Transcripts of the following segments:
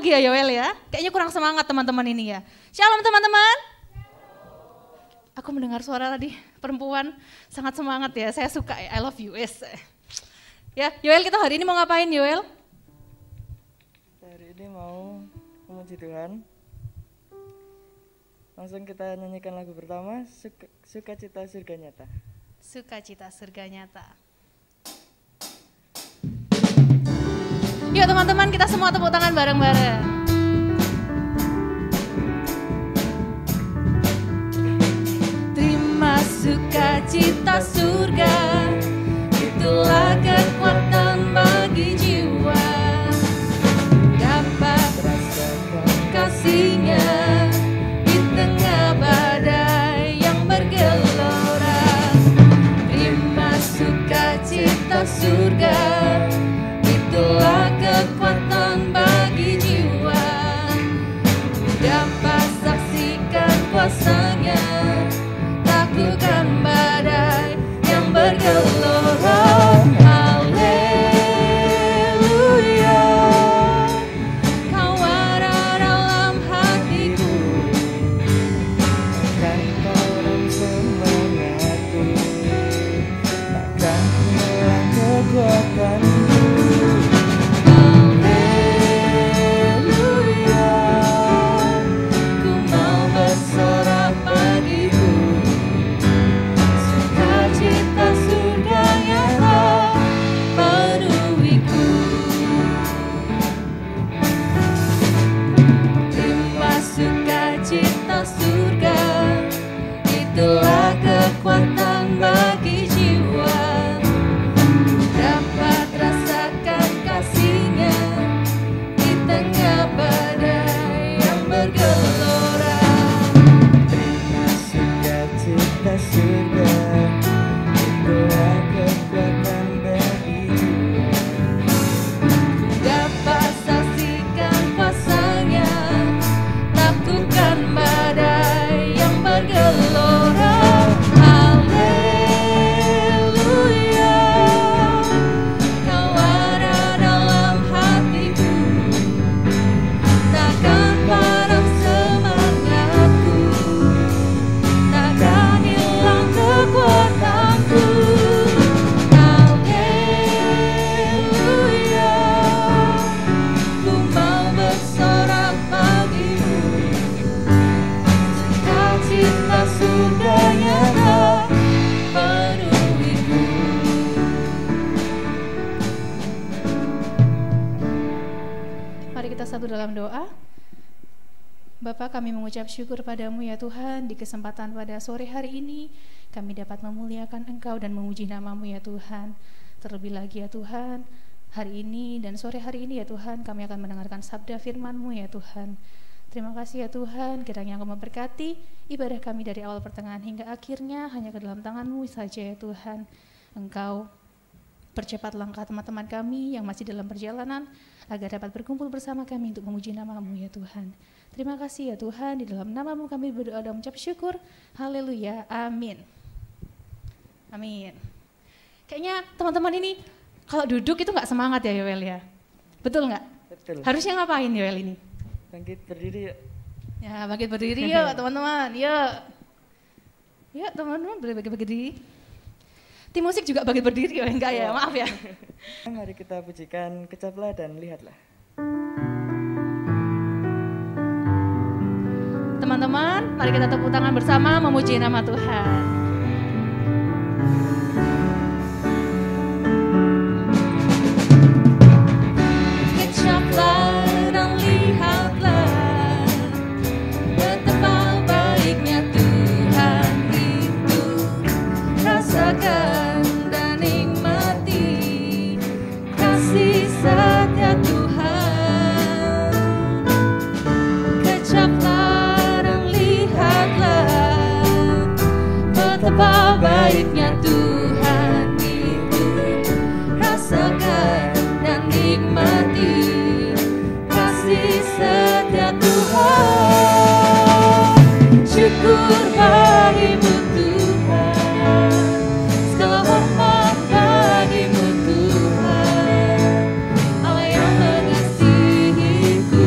lagi ya Yoel ya. Kayaknya kurang semangat teman-teman ini ya. Shalom teman-teman. Aku mendengar suara tadi perempuan sangat semangat ya. Saya suka ya, I love you. Yes. Ya, Yoel kita hari ini mau ngapain Yoel? Hari ini mau memuji Tuhan. Langsung kita nyanyikan lagu pertama, Sukacita Surga Nyata. Sukacita Surga Nyata. Yuk teman-teman kita semua tepuk tangan bareng-bareng. Terima sukacita surga, itulah kekuatan bagi jiwa. Dapat rasakan kasihnya di tengah badai yang bergelora. Terima sukacita surga, itulah kekuatan bagi jiwa. Dapat saksikan kuasanya, takutkan badai yang bergelora. Haleluya, Kau ada dalam hatiku. Takkan orang semangatku, takkan hilang kekuatanku. Itulah kekuatan bagi jiwa. Dapat rasakan kasihnya di tengah badai yang bergelora. Terima sukacita surga, itulah kekuatan bagi jiwa. Dapat saksikan kuasanya, takutkan badai yang bergelora. Haleluya, Kau ada dalam hatiku. Takkan padam semangatku, takkan hilang kekuatanku. Haleluya, ku mau bersorak bagimu. Sukacita surga nyata penuhiku. Mari kita satu dalam doa. Bapa, kami mengucap syukur padamu ya Tuhan, di kesempatan pada sore hari ini kami dapat memuliakan Engkau dan memuji namamu ya Tuhan. Terlebih lagi ya Tuhan, hari ini dan sore hari ini ya Tuhan, kami akan mendengarkan sabda firman-Mu ya Tuhan. Terima kasih ya Tuhan, kiranya Engkau memberkati ibadah kami dari awal pertengahan hingga akhirnya hanya ke dalam tangan-Mu saja ya Tuhan. Engkau percepat langkah teman-teman kami yang masih dalam perjalanan agar dapat berkumpul bersama kami untuk memuji namamu ya Tuhan. Terima kasih ya Tuhan, di dalam namamu kami berdoa dan mengucap syukur. Haleluya, amin. Amin. Kayaknya teman-teman ini kalau duduk itu nggak semangat ya Yoel ya? Betul nggak? Betul. Harusnya ngapain Yoel ini? Bangkit berdiri yuk. Ya bangkit berdiri yuk teman-teman, yuk. Yuk teman-teman boleh bangkit berdiri. Tim musik juga bangkit berdiri ya, enggak ya, maaf ya. Mari kita pujikan Kecaplah dan Lihatlah. Teman-teman, mari kita tepuk tangan bersama memuji nama Tuhan. Kecaplah dan lihatlah betapa baiknya Tuhan itu. Rasakan dan nikmati kasih setia Tuhan. Kecaplah dan lihatlah betapa baiknya Tuhan itu. Rasakan dan nikmati kasih setia Tuhan. Syukur bagimu Tuhan, segala hormat bagimu Tuhan, Allah yang mengasihiku.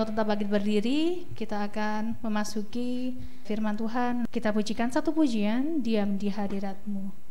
untuk tetap bangkit berdiri, kita akan memasuki firman Tuhan. Kita pujikan satu pujian, Diam di Hadirat-Mu.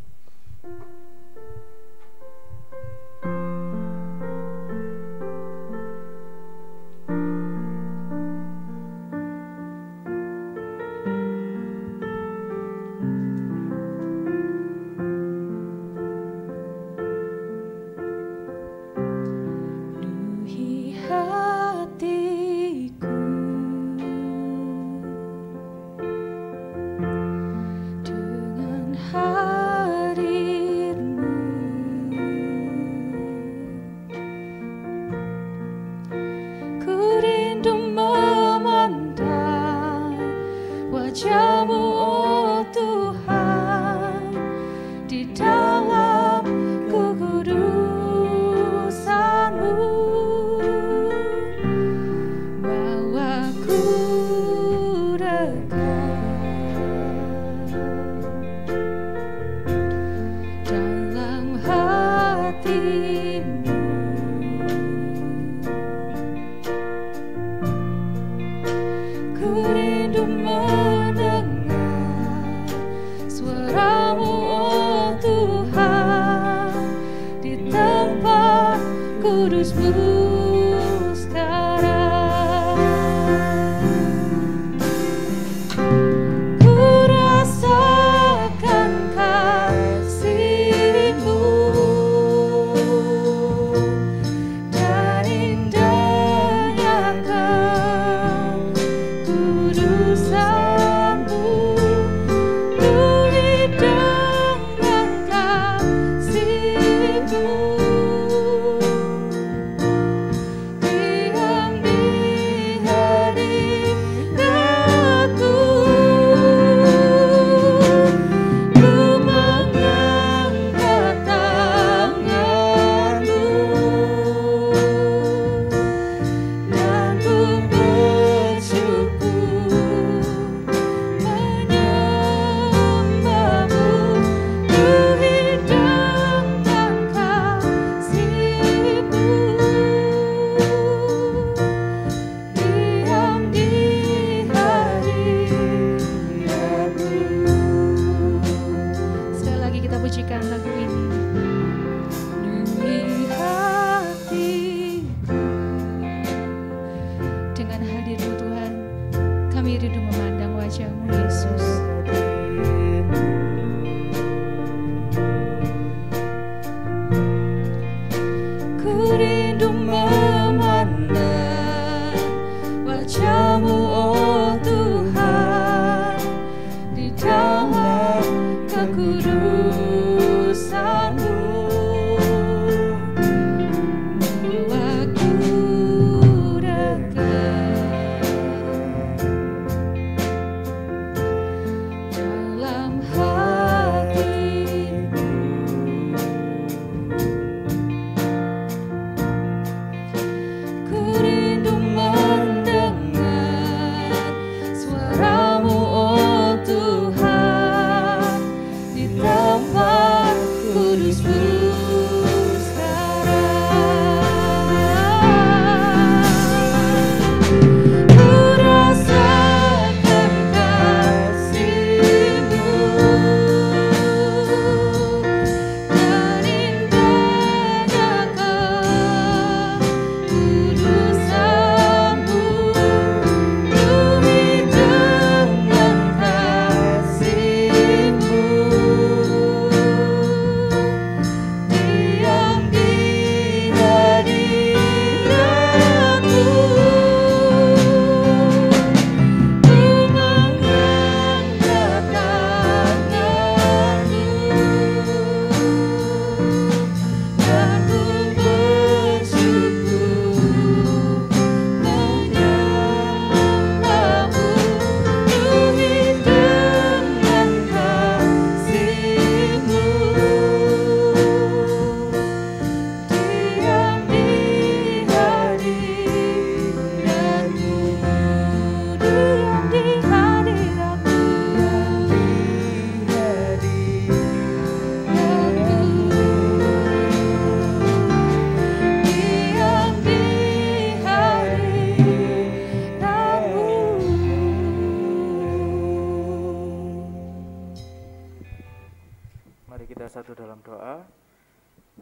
satu dalam doa.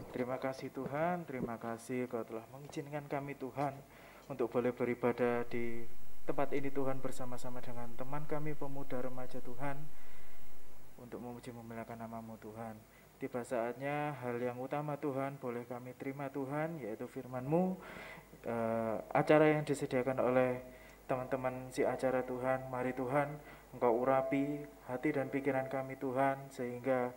Terima kasih Tuhan, terima kasih Kau telah mengizinkan kami Tuhan untuk boleh beribadah di tempat ini Tuhan, bersama-sama dengan teman kami pemuda remaja Tuhan, untuk memuji memuliakan nama-Mu Tuhan. Tiba saatnya hal yang utama Tuhan boleh kami terima Tuhan, yaitu firman-Mu, acara yang disediakan oleh teman-teman si acara Tuhan. Mari Tuhan Engkau urapi hati dan pikiran kami Tuhan, sehingga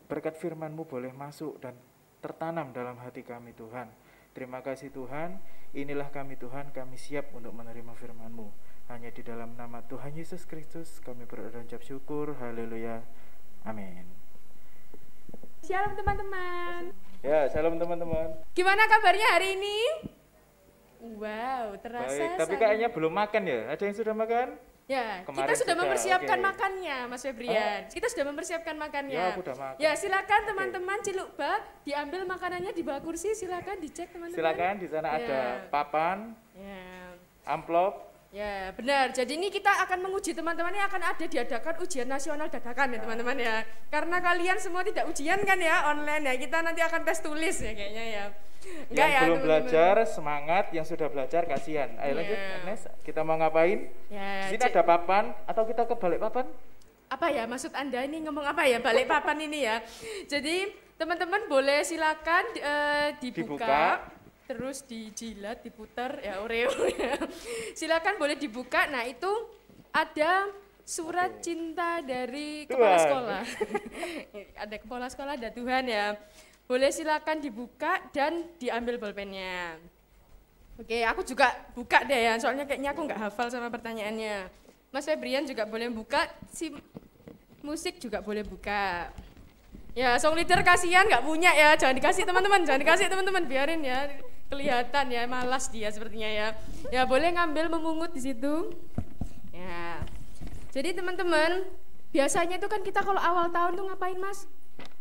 berkat firman-Mu boleh masuk dan tertanam dalam hati kami Tuhan. Terima kasih Tuhan, inilah kami Tuhan, kami siap untuk menerima firman-Mu. Hanya di dalam nama Tuhan Yesus Kristus kami berdoa dan ucap syukur. Haleluya, amin. Shalom teman-teman. Ya, shalom teman-teman. Gimana kabarnya hari ini? Wow, terasa. Baik, tapi kayaknya belum makan ya? Ada yang sudah makan? Ya, Kemarin kita sudah mempersiapkan okay. makannya, Mas Febrian. Kita sudah mempersiapkan makannya. Ya, aku udah makan. Ya, silakan teman-teman Cilukba diambil makanannya di bawah kursi, silakan dicek teman-teman. Silakan, di sana ada papan, amplop. Ya, benar. Jadi ini kita akan menguji teman-teman, ini akan ada diadakan ujian nasional dadakan ya teman-teman ya. Karena kalian semua tidak ujian kan ya, online ya. Kita nanti akan tes tulis ya kayaknya ya. Enggak yang ya, belum belajar semangat, yang sudah belajar kasihan. Ayo lanjut, Agnes, kita mau ngapain? Ya, di sini ada papan atau kita ke balik papan? Apa ya maksud Anda ini ngomong apa ya balik papan ini ya? Jadi teman-teman boleh silakan dibuka, terus dijilat, diputar ya Oreo ya. Silakan boleh dibuka. Nah itu ada surat cinta dari kepala sekolah. Ada kepala sekolah, ada Tuhan ya. Boleh silakan dibuka dan diambil bolpennya. Oke, aku juga buka deh ya, soalnya kayaknya aku nggak hafal sama pertanyaannya. Mas Febrian juga boleh buka, si musik juga boleh buka. Ya, song leader kasihan nggak punya ya, jangan dikasih teman-teman, jangan dikasih teman-teman, biarin ya, kelihatan ya, malas dia sepertinya ya. Ya boleh ngambil memungut di situ. Ya, jadi teman-teman, biasanya itu kan kita kalau awal tahun tuh ngapain Mas?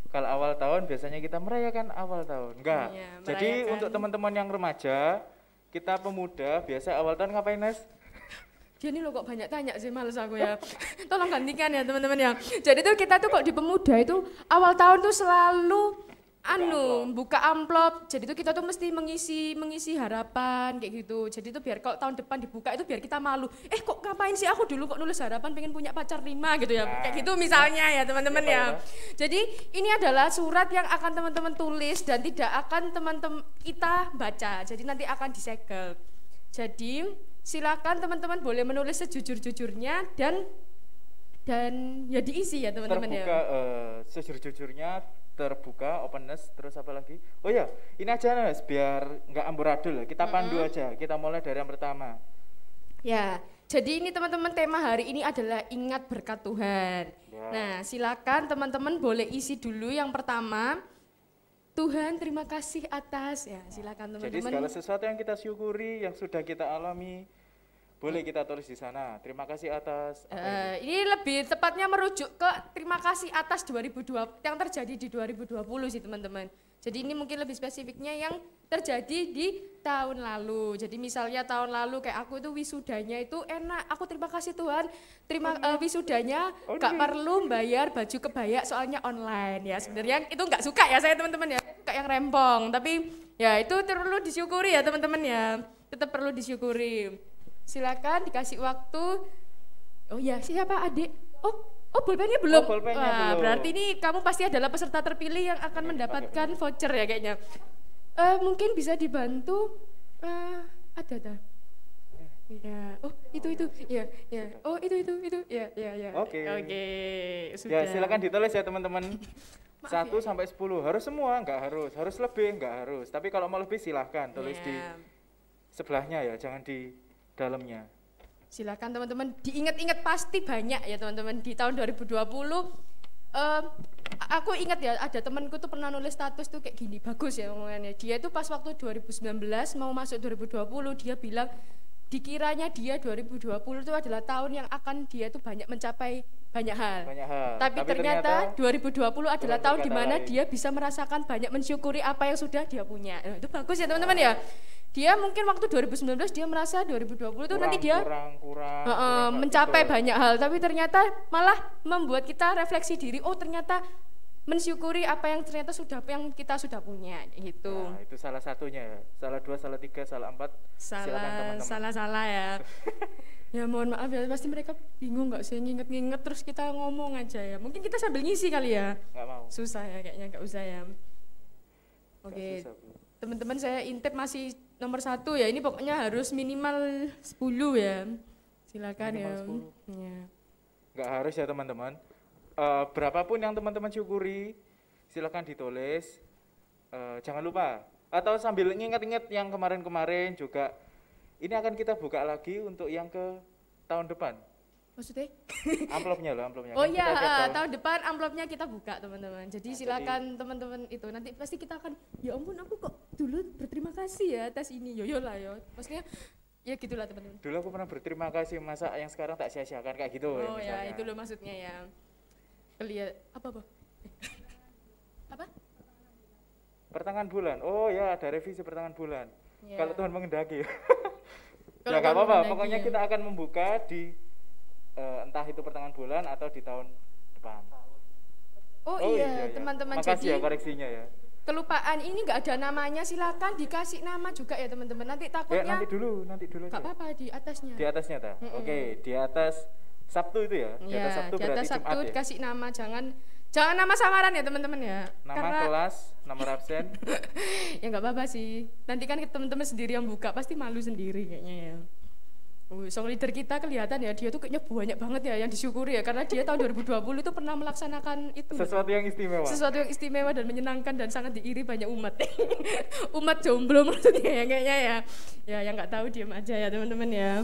Kalau awal tahun biasanya kita merayakan awal tahun, enggak. Iya, jadi untuk teman-teman yang remaja, kita pemuda biasa awal tahun ngapain Nes? Dia ini loh kok banyak tanya sih, males aku ya. Tolong gantikan ya teman-teman ya. Jadi tuh kita tuh kok di pemuda itu awal tahun tuh selalu buka amplop. Jadi tuh kita tuh mesti mengisi harapan kayak gitu. Jadi tuh biar kalau tahun depan dibuka itu biar kita malu. Kok ngapain sih aku dulu kok nulis harapan pengen punya pacar 5 gitu ya. Kayak gitu misalnya ya teman-teman ya. Jadi ini adalah surat yang akan teman-teman tulis dan tidak akan teman-teman kita baca. Jadi nanti akan disegel. Jadi silakan teman-teman boleh menulis sejujur-jujurnya dan ya diisi ya teman-teman ya. Terbuka sejujur-jujurnya, terbuka, openness, terus apa lagi? Oh ya, ini aja Mas, biar nggak amburadul, kita pandu aja. Kita mulai dari yang pertama. Ya, jadi ini teman-teman tema hari ini adalah ingat berkat Tuhan. Ya. Nah, silakan teman-teman boleh isi dulu yang pertama. Tuhan terima kasih atas, ya silakan teman-teman. Jadi segala sesuatu yang kita syukuri, yang sudah kita alami, boleh kita tulis di sana. Terima kasih atas. Ini lebih tepatnya merujuk ke terima kasih atas 2020 yang terjadi di 2020 sih teman-teman. Jadi ini mungkin lebih spesifiknya yang terjadi di tahun lalu. Jadi misalnya tahun lalu kayak aku itu wisudanya itu enak. Aku terima kasih Tuhan. Wisudanya nggak perlu bayar baju kebaya soalnya online ya. Sebenarnya itu nggak suka ya saya teman-teman ya. Suka yang rempong. Tapi ya itu perlu disyukuri ya teman-teman ya. Tetap perlu disyukuri. Silakan dikasih waktu. Oh ya, siapa adik? Oh bolpennya belum? Bolpennya belum. Berarti ini kamu pasti adalah peserta terpilih yang akan mendapatkan voucher ya kayaknya. Mungkin bisa dibantu. Ada. Ya. Oh itu. Ya. Oh itu. Ya. Oke. Sudah. Ya silakan ditulis ya teman-teman. 1 ya. sampai 10. Harus semua? Enggak harus. Harus lebih? Enggak harus. Tapi kalau mau lebih silahkan tulis di sebelahnya ya, jangan di dalamnya. Silakan teman-teman diingat-ingat, pasti banyak ya teman-teman di tahun 2020. Aku ingat ya ada temanku tuh pernah nulis status tuh kayak gini, bagus ya omongannya. Dia tuh pas waktu 2019 mau masuk 2020 dia bilang dikiranya dia 2020 itu adalah tahun yang akan dia tuh banyak mencapai banyak hal. Tapi ternyata 2020 adalah tahun di mana dia bisa merasakan banyak mensyukuri apa yang sudah dia punya. Nah, itu bagus ya teman-teman ya. Dia mungkin waktu 2019 dia merasa 2020 itu nanti dia mencapai banyak hal, tapi ternyata malah membuat kita refleksi diri. Oh ternyata mensyukuri apa yang ternyata yang kita sudah punya gitu. Nah, itu salah satunya ya. Salah 2, salah 3, salah 4. Silakan teman-teman. Salah ya. Ya mohon maaf ya, pasti mereka bingung nggak sih nginget-nginget terus kita ngomong aja ya. Mungkin kita sambil ngisi kali ya. Nggak mau. Susah ya kayaknya, nggak usah ya. Oke, Susah, Bu. teman-teman saya intip masih nomor 1 ya. Ini pokoknya harus minimal 10 ya. Silakan Minimal ya. 10. Ya. Nggak harus ya teman-teman. Berapapun yang teman-teman syukuri, silakan ditulis. Jangan lupa. Atau sambil ingat-ingat yang kemarin-kemarin juga. Ini akan kita buka lagi untuk yang ke tahun depan. Maksudnya? Amplopnya loh, amplopnya. Oh Kan iya, kita ada tahun depan amplopnya kita buka teman-teman. Jadi Nah, silakan teman-teman itu nanti pasti kita akan, ya ampun aku kok dulu berterima kasih ya atas ini. Yo lah yo. Maksudnya ya gitulah teman-teman. Dulu aku pernah berterima kasih, masa yang sekarang tak sia-siakan kayak gitu. Oh ya, misalnya. itu loh maksudnya ya. Apa? Apa? Pertengahan bulan. Oh ya, ada revisi pertengahan bulan. Ya. Kalau Tuhan mengendaki. Kalau Ya nggak Tuhan apa-apa, mengendaki, pokoknya ya. kita akan membuka di entah itu pertengahan bulan atau di tahun depan. Oh iya, teman-teman, Makasih jadi ya koreksinya ya. kelupaan ini nggak ada namanya, silakan dikasih nama juga ya teman-teman. Nanti takutnya nanti dulu nggak aja. apa-apa di atasnya. Di atasnya ta? Oke, di atas Sabtu itu ya. Di atas Sabtu di berarti atas Sabtu Jumat ya. dikasih nama, jangan nama samaran ya teman-teman ya. Nama Karena kelas, nomor absen. ya nggak apa-apa sih. Nanti kan teman-teman sendiri yang buka pasti malu sendiri kayaknya ya. Song leader kita kelihatan ya, dia tuh kayaknya banyak banget ya yang disyukuri ya, karena dia tahun 2020 itu pernah melaksanakan itu. Sesuatu yang istimewa. Sesuatu yang istimewa dan menyenangkan dan sangat diiri banyak umat. Umat jomblo maksudnya ya kayaknya ya. Ya yang nggak tahu diam aja ya teman-teman ya.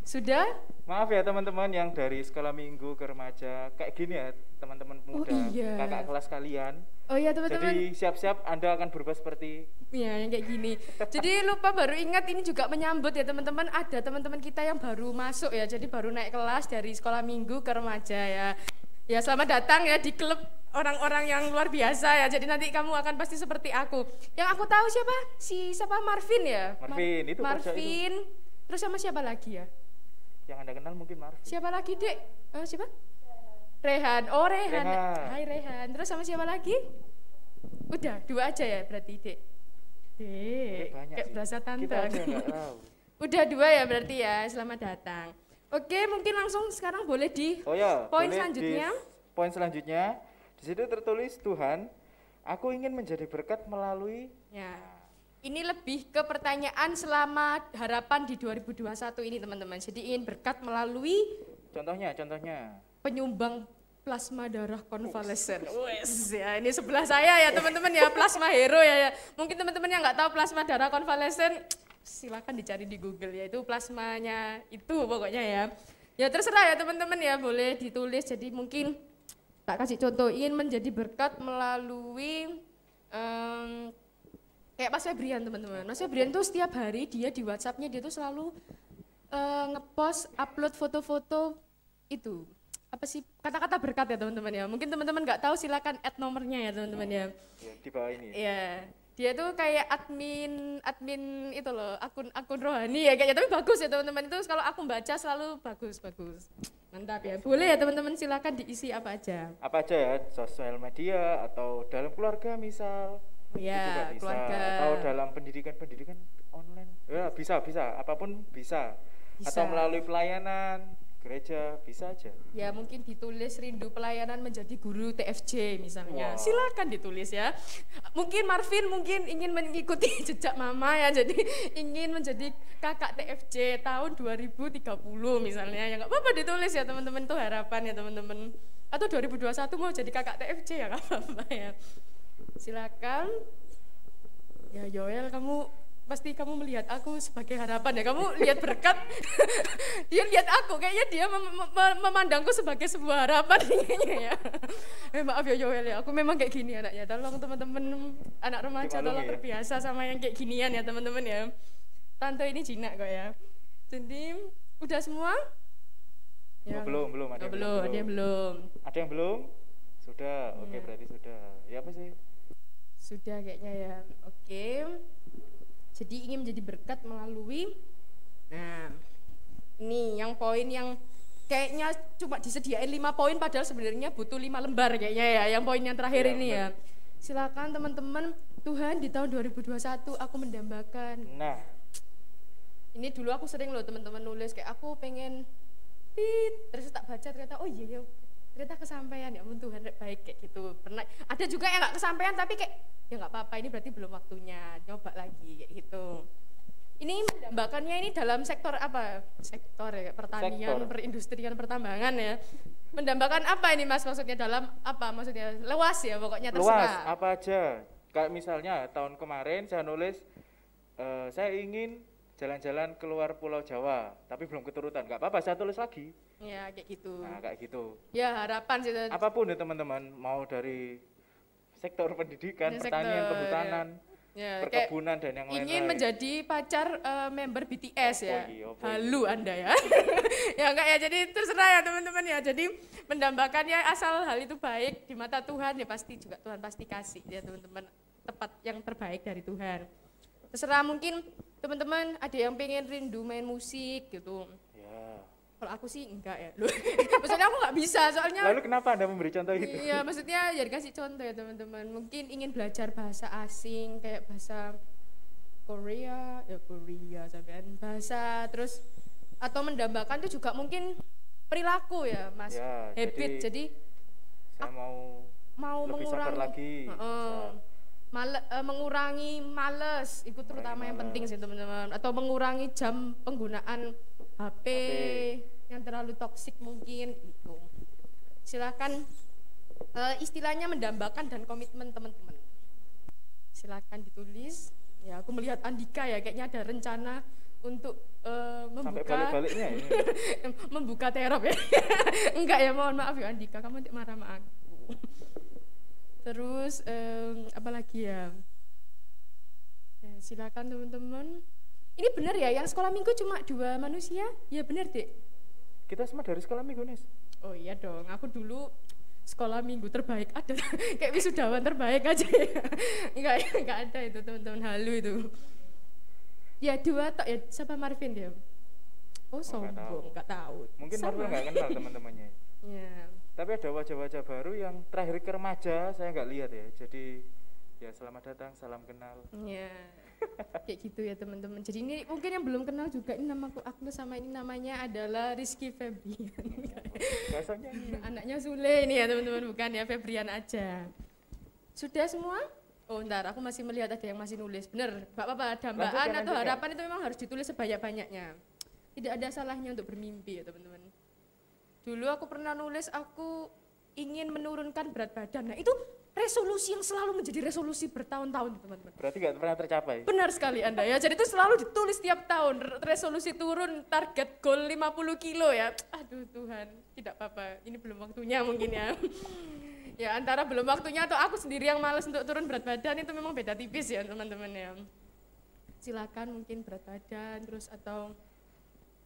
Sudah? Maaf ya teman-teman yang dari sekolah minggu ke remaja, kayak gini ya teman-teman muda, iya. kakak kelas kalian. Oh iya teman-teman. Jadi siap-siap Anda akan berubah seperti Ya yang kayak gini. Jadi lupa baru ingat ini juga menyambut ya teman-teman, ada teman-teman kita yang baru masuk ya, jadi baru naik kelas dari sekolah minggu ke remaja ya. Ya selamat datang ya di klub orang-orang yang luar biasa ya. Jadi nanti kamu akan pasti seperti aku. Yang aku tahu siapa Marvin ya? Marvin, itu kerja Marvin. Terus sama siapa lagi ya? yang Anda kenal mungkin Marvin. Siapa lagi, Dek? Siapa? Rehan. Oh, Rehan. Rehan. Hai Rehan. Terus sama siapa lagi? Udah, 2 aja ya berarti, Dek. Dek, Banyak kayak sih. berasa tante. Kita aja nggak tahu. Udah 2 ya berarti ya. Selamat datang. Oke, mungkin langsung sekarang boleh di Oh ya, poin boleh selanjutnya. Poin selanjutnya, di situ tertulis Tuhan, aku ingin menjadi berkat melalui. Ya. Ini lebih ke pertanyaan selama harapan di 2021 ini teman-teman. Jadi ingin berkat melalui Contohnya. penyumbang plasma darah konvalesen. Wes ya, ini sebelah saya ya teman-teman ya, plasma hero ya. Mungkin teman-teman yang nggak tahu plasma darah konvalesen, silakan dicari di Google ya, itu plasmanya itu pokoknya ya. Ya terserah ya teman-teman ya, boleh ditulis. Jadi mungkin tak kasih contoh, ingin menjadi berkat melalui kayak Mas Febrian teman-teman. Mas Febrian tuh setiap hari dia di WhatsApp-nya dia tuh selalu ngepost, upload foto-foto itu. Apa sih kata-kata berkat ya teman-teman ya. Mungkin teman-teman nggak tahu silakan add nomornya ya teman-teman ya. Ya, di bawah ini. Iya. Dia tuh kayak admin itu loh, akun rohani ya kayaknya, tapi bagus ya teman-teman. Itu kalau aku baca selalu bagus. Mantap ya. Boleh ya teman-teman, silakan diisi apa aja. Apa aja ya, sosial media atau dalam keluarga misal. Ya, Itu juga bisa. keluarga. Atau dalam pendidikan online. Ya, bisa, apapun bisa. Atau melalui pelayanan gereja, bisa aja. Ya mungkin ditulis rindu pelayanan menjadi guru TFJ misalnya. Wow. Silakan ditulis ya. Mungkin Marvin ingin mengikuti jejak mama ya, jadi ingin menjadi kakak TFJ tahun 2030 misalnya. Ya nggak apa-apa ditulis ya teman-teman, itu harapan ya teman-teman. Atau 2021 mau jadi kakak TFJ ya nggak apa-apa ya. Silakan. Ya Joel, pasti kamu melihat aku sebagai harapan ya, kamu lihat berkat. Dia lihat aku, kayaknya dia memandangku sebagai sebuah harapan kayaknya ya. Maaf ya Joel ya, aku memang kayak gini anaknya. Tolong teman-teman anak remaja tolong terbiasa sama yang kayak ginian ya teman-teman ya. Tante ini jinak kok ya. Jadi udah semua? Ya. Belum, ada yang belum. Ada yang belum? Sudah, oke, berarti sudah. Ya apa sih? Sudah kayaknya ya. Oke. Jadi ingin menjadi berkat melalui, nah ini yang poin yang kayaknya cuma disediain 5 poin padahal sebenarnya butuh 5 lembar kayaknya ya, yang poin yang terakhir ini ya. Silakan teman-teman, Tuhan di tahun 2021 aku mendambakan. Nah, ini dulu aku sering loh teman-teman nulis kayak aku pengen terus tak baca ternyata oh iya ternyata kesampaian, ya ampun Tuhan baik kayak gitu. Pernah ada juga yang nggak kesampaian tapi kayak ya nggak apa-apa, ini berarti belum waktunya, coba lagi kayak gitu. Ini mendambakannya ini dalam sektor apa? Sektor ya, pertanian, perindustrian, pertambangan ya. Mendambakan apa ini Mas maksudnya, dalam apa maksudnya? Luas ya pokoknya, terserah. Luas apa aja. Kayak misalnya tahun kemarin saya nulis saya ingin jalan-jalan keluar Pulau Jawa, tapi belum keturutan. Nggak apa-apa, saya tulis lagi. Ya kayak gitu. Nah kayak gitu. Ya harapan sih. Apapun ya teman-teman, mau dari sektor pendidikan, ya, pertanian, perhutanan, ya, perkebunan dan yang lain-lain. Ingin menjadi pacar member BTS ya. Halu Anda ya. Ya enggak ya, jadi terserah ya teman-teman ya. Jadi mendambakannya asal hal itu baik di mata Tuhan ya pasti juga Tuhan pasti kasih ya teman-teman, tepat yang terbaik dari Tuhan. Terserah, mungkin teman-teman ada yang pengen rindu main musik gitu. Ya. Kalau aku sih enggak ya. Loh, maksudnya aku nggak bisa soalnya. Lalu kenapa Anda memberi contoh itu? Iya, maksudnya ya dikasih contoh ya teman-teman. Mungkin ingin belajar bahasa asing kayak bahasa Korea, ya Korea sampean bahasa, terus atau mendambakan itu juga mungkin perilaku ya Mas. Ya, habit. Jadi saya mau lebih sabar lagi. Mengurangi males, itu terutama yang penting sih teman-teman. Atau mengurangi jam penggunaan HP yang terlalu toksik mungkin itu. Silakan istilahnya mendambakan dan komitmen teman-teman. Silakan ditulis. Ya aku melihat Andika ya kayaknya ada rencana untuk membuka sampai balik-baliknya ya. membuka terop ya. Enggak ya, mohon maaf ya Andika, kamu nanti marah sama aku. Terus apa lagi ya? Ya silakan teman-teman. Ini benar ya, yang sekolah minggu cuma 2 manusia? Ya benar Dek. Kita semua dari sekolah minggu Nis. Oh iya dong, aku dulu sekolah minggu terbaik ada kayak wisudawan terbaik aja ya. Enggak ada itu teman-teman, halu itu. Ya 2 tok ya, siapa Marvin dia? Oh sombong, enggak tahu. Mungkin Marvin enggak kenal teman-temannya. Ya. Tapi ada wajah-wajah baru yang terakhir ke remaja saya nggak lihat ya. Jadi ya selamat datang, salam kenal. Ya. Kayak gitu ya teman-teman. Jadi ini mungkin yang belum kenal juga, ini namaku Agnes sama ini namanya adalah Rizky Febrian. Biasanya anaknya Sule ini ya teman-teman, bukan ya Febrian aja. Sudah semua? Oh ntar aku masih melihat ada yang masih nulis. Bener, Bapak dambaan atau harapan itu memang harus ditulis sebanyak-banyaknya. Tidak ada salahnya untuk bermimpi ya teman-teman. Dulu aku pernah nulis aku ingin menurunkan berat badan. Nah itu resolusi yang selalu menjadi resolusi bertahun-tahun teman-teman. Berarti nggak pernah tercapai? Benar sekali Anda ya, jadi itu selalu ditulis tiap tahun, resolusi turun target goal 50 kilo ya. Aduh Tuhan, tidak apa-apa, ini belum waktunya mungkin ya. Ya antara belum waktunya atau aku sendiri yang malas untuk turun berat badan itu memang beda tipis ya teman-teman ya. Silakan mungkin berat badan terus atau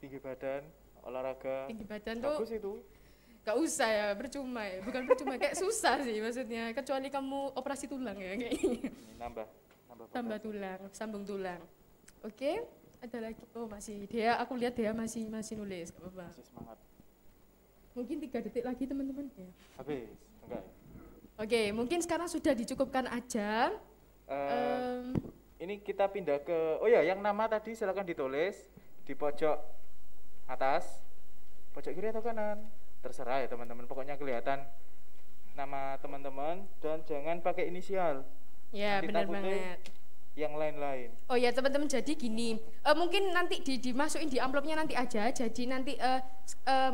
tinggi badan, olahraga. Tinggi badan tuh bagus itu. Gak usah ya, percuma ya, bukan percuma, kayak susah sih maksudnya, kecuali kamu operasi tulang ya kayaknya. Tambah tulang, sambung tulang. Oke, ada lagi, oh masih Dea, aku lihat Dea masih nulis, gak apa-apa. Masih semangat. Mungkin 3 detik lagi teman-teman ya. Habis, enggak ya? Oke, mungkin sekarang sudah dicukupkan aja. Ini kita pindah ke, oh ya yang nama tadi silakan ditulis di pojok atas, pojok kiri atau kanan. Terserah ya teman-teman, pokoknya kelihatan nama teman-teman dan jangan pakai inisial. Ya benar banget. Yang lain-lain. Oh ya teman-teman, jadi gini, mungkin nanti dimasukin di amplopnya nanti aja. Jadi nanti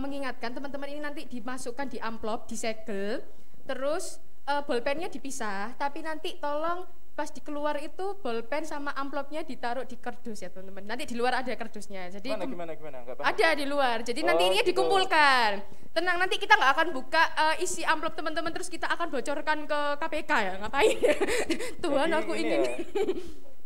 mengingatkan teman-teman ini nanti dimasukkan di amplop, disegel, terus bolpennya dipisah. Tapi nanti tolong pas dikeluar itu bolpen sama amplopnya ditaruh di kardus ya teman-teman. Nanti di luar ada kardusnya. Jadi gimana? Ada di luar. Jadi nanti ini dikumpulkan. Tenang, nanti kita nggak akan buka isi amplop teman-teman terus kita akan bocorkan ke KPK ya. Ngapain? Tuhan, jadi aku ingin. Ya,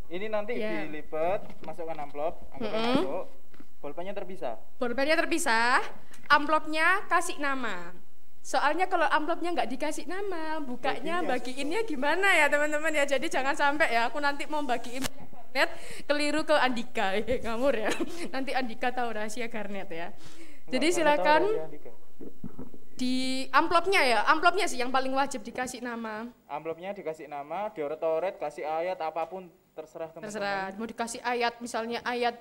ini nanti dilipat, masukkan amplop, masuk. Bolpennya terpisah. Bolpennya terpisah. Amplopnya kasih nama. Soalnya kalau amplopnya nggak dikasih nama, bukanya bagiinnya gimana ya teman-teman ya. Jadi jangan sampai ya aku nanti mau bagiin garnet keliru ke Andika, ngamur ya. Nanti Andika tahu rahasia garnet ya. Jadi silakan di amplopnya ya, amplopnya sih yang paling wajib dikasih nama. Amplopnya dikasih nama, dioret-oret, kasih ayat apapun terserah teman-teman. Terserah, mau dikasih ayat, misalnya ayat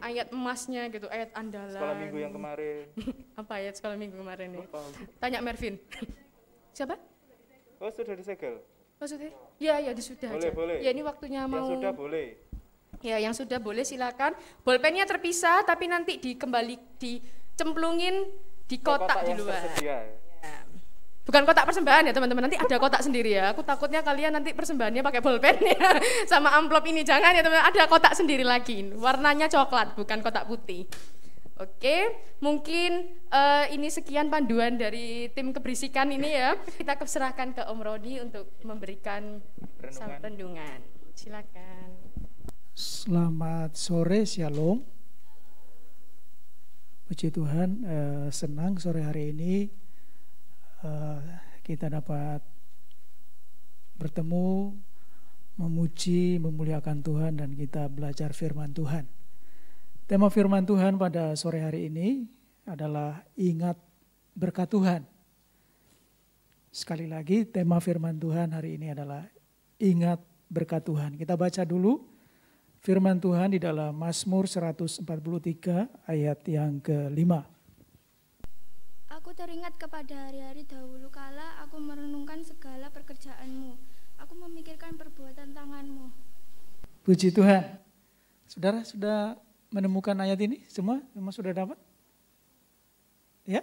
ayat emasnya gitu, ayat andalan. Sekolah minggu yang kemarin. Apa ayat sekolah minggu kemarin nih? Tanya Mervin. Siapa? Oh, sudah disegel. Oh, sudah? Ya, sudah boleh, aja. Boleh. Ya, ini waktunya mau. Yang sudah boleh. Ya, yang sudah boleh silakan. Bolpennya terpisah, tapi nanti dicemplungin di kotak di luar. Ya. Bukan kotak persembahan ya teman-teman, nanti ada kotak sendiri ya. Aku takutnya kalian nanti persembahannya pakai bolpen ya, sama amplop ini. Jangan ya teman-teman, ada kotak sendiri lagi. Warnanya coklat, bukan kotak putih. Oke, mungkin ini sekian panduan dari tim keberisikan ini ya. Kita serahkan ke Om Roni untuk memberikan rendungan. Silakan. Selamat sore, Shalom. Puji Tuhan, senang sore hari ini kita dapat bertemu, memuji, memuliakan Tuhan, dan kita belajar firman Tuhan. Tema firman Tuhan pada sore hari ini adalah ingat berkat Tuhan. Sekali lagi, tema firman Tuhan hari ini adalah ingat berkat Tuhan. Kita baca dulu firman Tuhan di dalam Mazmur 143 ayat yang ke-5. Aku teringat kepada hari-hari dahulu kala, aku merenungkan segala pekerjaan-Mu. Aku memikirkan perbuatan tangan-Mu. Puji Tuhan. Saudara sudah menemukan ayat ini semua? Semua sudah dapat? Ya?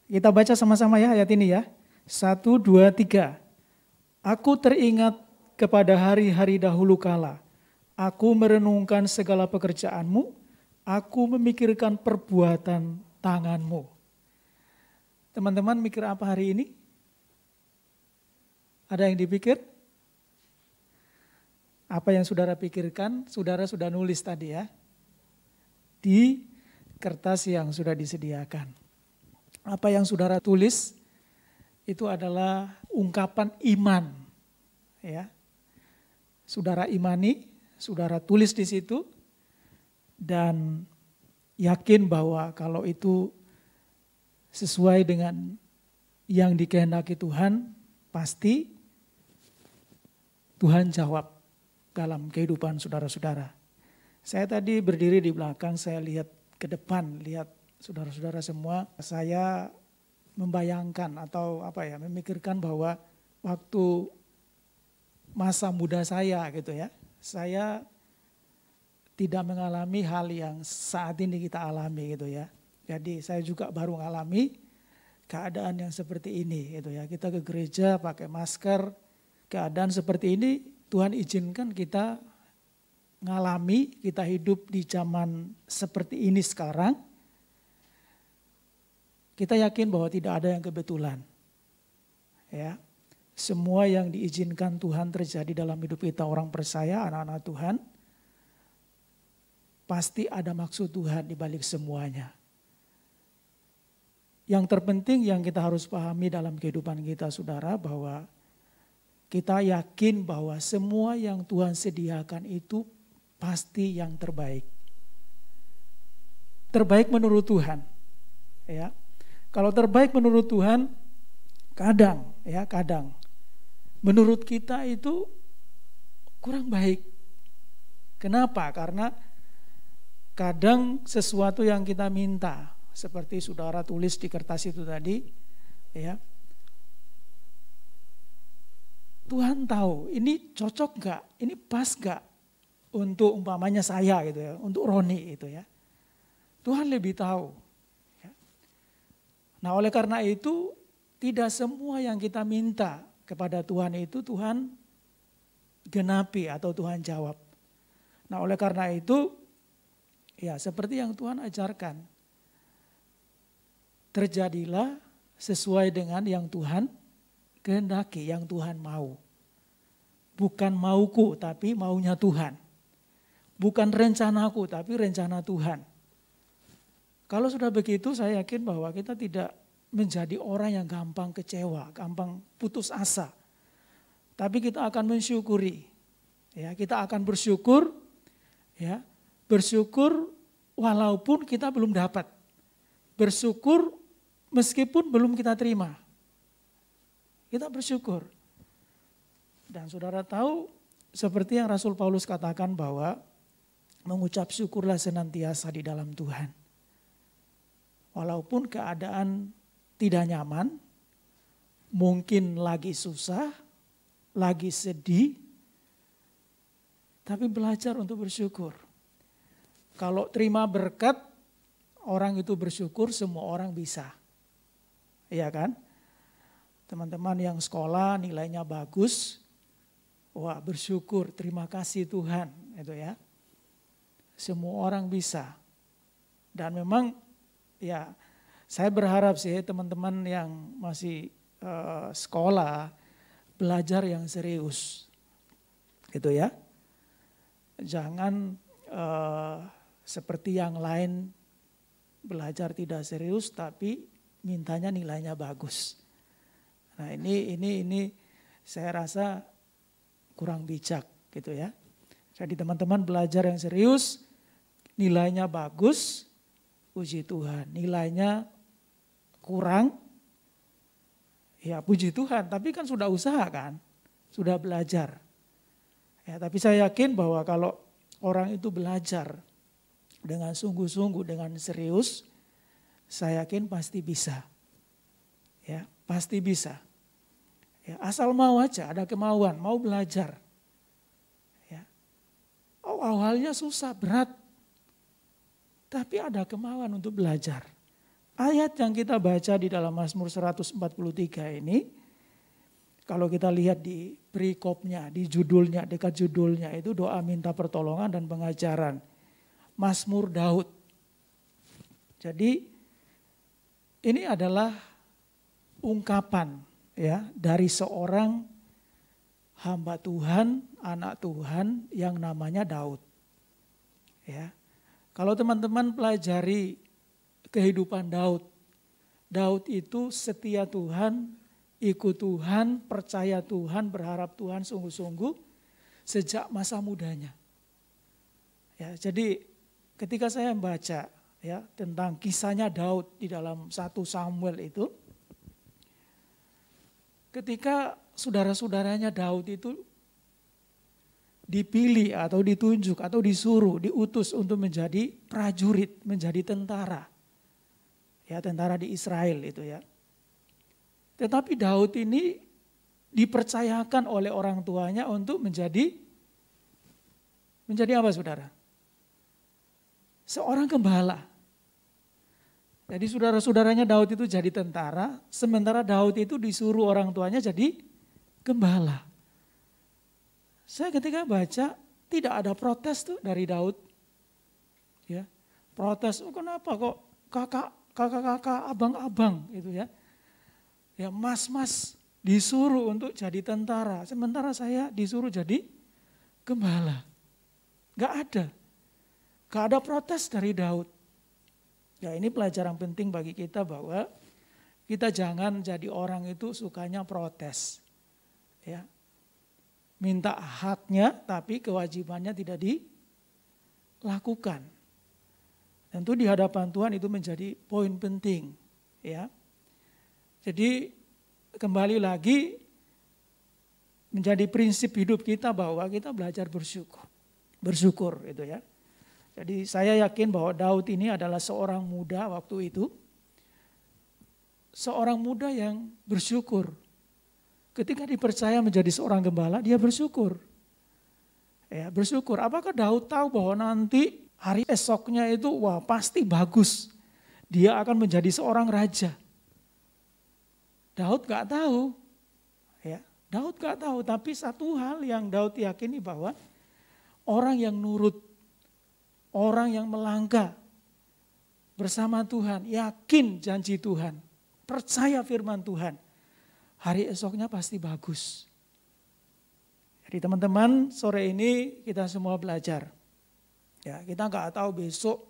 Kita baca sama-sama ya ayat ini ya. 1, 2, 3. Aku teringat kepada hari-hari dahulu kala. Aku merenungkan segala pekerjaan-Mu, aku memikirkan perbuatan tangan-Mu. Teman-teman mikir apa hari ini? Ada yang dipikir? Apa yang saudara pikirkan, saudara sudah nulis tadi ya. Di kertas yang sudah disediakan. Apa yang saudara tulis itu adalah ungkapan iman. Ya. Saudara imani, saudara tulis di situ, dan yakin bahwa kalau itu sesuai dengan yang dikehendaki Tuhan, pasti Tuhan jawab dalam kehidupan saudara-saudara. Saya tadi berdiri di belakang, saya lihat ke depan, lihat saudara-saudara semua. Saya membayangkan atau memikirkan bahwa waktu masa muda saya gitu ya, saya tidak mengalami hal yang saat ini kita alami gitu ya. Jadi saya juga baru mengalami keadaan yang seperti ini gitu ya. Kita ke gereja pakai masker, keadaan seperti ini Tuhan izinkan kita ngalami, kita hidup di zaman seperti ini sekarang. Kita yakin bahwa tidak ada yang kebetulan. Ya. Semua yang diizinkan Tuhan terjadi dalam hidup kita orang percaya, anak-anak Tuhan, pasti ada maksud Tuhan di balik semuanya. Yang terpenting yang kita harus pahami dalam kehidupan kita saudara, bahwa kita yakin bahwa semua yang Tuhan sediakan itu pasti yang terbaik. Terbaik menurut Tuhan. Ya. Kalau terbaik menurut Tuhan, kadang menurut kita itu kurang baik. Kenapa? Karena kadang sesuatu yang kita minta, seperti saudara tulis di kertas itu tadi, ya. Tuhan tahu ini cocok gak, ini pas gak untuk umpamanya saya gitu ya, untuk Roni itu ya. Tuhan lebih tahu. Ya. Nah oleh karena itu tidak semua yang kita minta kepada Tuhan itu Tuhan genapi atau Tuhan jawab. Nah oleh karena itu ya seperti yang Tuhan ajarkan. Terjadilah sesuai dengan yang Tuhan kehendaki, yang Tuhan mau. Bukan mauku tapi maunya Tuhan. Bukan rencanaku tapi rencana Tuhan. Kalau sudah begitu saya yakin bahwa kita tidak menjadi orang yang gampang kecewa, gampang putus asa. Tapi kita akan mensyukuri. Ya, kita akan bersyukur, ya, bersyukur walaupun kita belum dapat. Bersyukur meskipun belum kita terima. Kita bersyukur. Dan saudara tahu seperti yang Rasul Paulus katakan bahwa mengucap syukurlah senantiasa di dalam Tuhan. Walaupun keadaan tidak nyaman, mungkin lagi susah, lagi sedih, tapi belajar untuk bersyukur. Kalau terima berkat, orang itu bersyukur, semua orang bisa. Iya kan? Teman-teman yang sekolah nilainya bagus, wah bersyukur, terima kasih Tuhan, itu ya. Semua orang bisa. Dan memang ya saya berharap sih teman-teman yang masih sekolah belajar yang serius. Gitu ya. Jangan seperti yang lain belajar tidak serius tapi mintanya nilainya bagus. Nah, ini saya rasa kurang bijak gitu ya. Jadi teman-teman belajar yang serius, nilainya bagus, puji Tuhan. Nilainya kurang, ya puji Tuhan. Tapi kan sudah usaha kan, sudah belajar. Ya, tapi saya yakin bahwa kalau orang itu belajar dengan sungguh-sungguh, dengan serius, saya yakin pasti bisa. Ya, pasti bisa. Ya, asal mau aja, ada kemauan, mau belajar. Ya. Oh, awalnya susah, berat. Tapi ada kemauan untuk belajar. Ayat yang kita baca di dalam Mazmur 143 ini, kalau kita lihat di perikopnya, di judulnya, dekat judulnya itu doa minta pertolongan dan pengajaran. Mazmur Daud. Jadi ini adalah ungkapan ya dari seorang hamba Tuhan, anak Tuhan yang namanya Daud. Ya. Kalau teman-teman pelajari kehidupan Daud, Daud itu setia Tuhan, ikut Tuhan, percaya Tuhan, berharap Tuhan sungguh-sungguh sejak masa mudanya. Ya, jadi ketika saya membaca ya tentang kisahnya Daud di dalam 1 Samuel itu, ketika saudara-saudaranya Daud itu dipilih atau ditunjuk atau disuruh, diutus untuk menjadi prajurit, menjadi tentara. Ya, tentara di Israel itu ya. Tetapi Daud ini dipercayakan oleh orang tuanya untuk menjadi apa saudara? Seorang gembala. Jadi saudara-saudaranya Daud itu jadi tentara, sementara Daud itu disuruh orang tuanya jadi gembala. Saya ketika baca tidak ada protes tuh dari Daud. Ya. Protes, oh kenapa kok kakak-kakak, abang-abang gitu ya. Ya mas-mas disuruh untuk jadi tentara, sementara saya disuruh jadi gembala. Gak ada. Gak ada protes dari Daud. Ya ini pelajaran penting bagi kita bahwa kita jangan jadi orang itu sukanya protes. Ya. Minta haknya tapi kewajibannya tidak dilakukan. Tentu di hadapan Tuhan itu menjadi poin penting. Ya. Jadi kembali lagi menjadi prinsip hidup kita bahwa kita belajar bersyukur. Bersyukur itu ya. Jadi saya yakin bahwa Daud ini adalah seorang muda waktu itu. Seorang muda yang bersyukur. Ketika dipercaya menjadi seorang gembala, dia bersyukur. Ya, bersyukur. Apakah Daud tahu bahwa nanti hari esoknya itu wah pasti bagus. Dia akan menjadi seorang raja. Daud gak tahu. Ya, Daud gak tahu, tapi satu hal yang Daud yakini bahwa orang yang nurut, orang yang melangkah bersama Tuhan, yakin janji Tuhan, percaya firman Tuhan, hari esoknya pasti bagus. Jadi teman-teman, sore ini kita semua belajar. Ya, kita nggak tahu besok